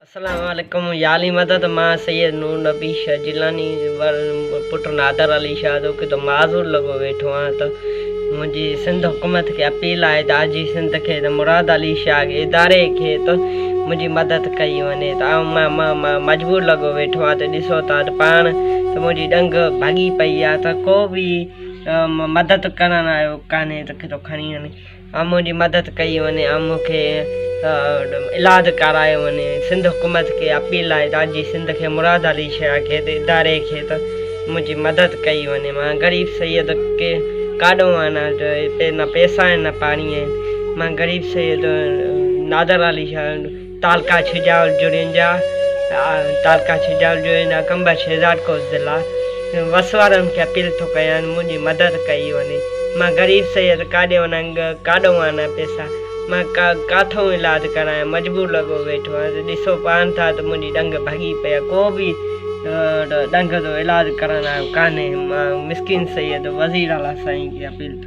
अस्सलाम वालेकुम याली मदद मां सैयद नूर नबी शाह जिलानी पुट नादर अली शाह जो कि तो माज़ूर लगो वेठो हाँ। तो मुझी सिंध हुकूमत के अपील है दाजी सिंध के मुराद अली शाह के इदारे के तो मुझी मदद कई वने तो मां मजबूर लगो वेठो हाँ। तो ॾिसो था पाण तो मुझी डंग भागी पई है तो को भी मदद करण आयो काने तो तो खणी वने मुझी मदद कई वने मूंखे इलाज करायो वने। सिंध हुकूमत के अपील है दाजी सिंध के मुराद अली शाह के इदारे के तो मुझी मदद कई वने। मां गरीब सैयद के काॾो आना न पैसा है न पानी है। मां गरीब सैयद नादर अली शाह तालका छिजावल जुड़िंजा तालका छिजावल जुड़िंजा कंबा शेजाद को ज़िला वसवारन के अपील तो कयां मुझी मदद कई वने। मां गरीब सैयद काॾो आना पैसा मां काथों इलाज कराया मजबूर लगो वेठो है। ॾिसो पान था तो मुझी डंग भागी पे को भी डंग जो इलाज करण आयो काने। मां मिस्किन सैयद वज़ीर आला साईं की अपील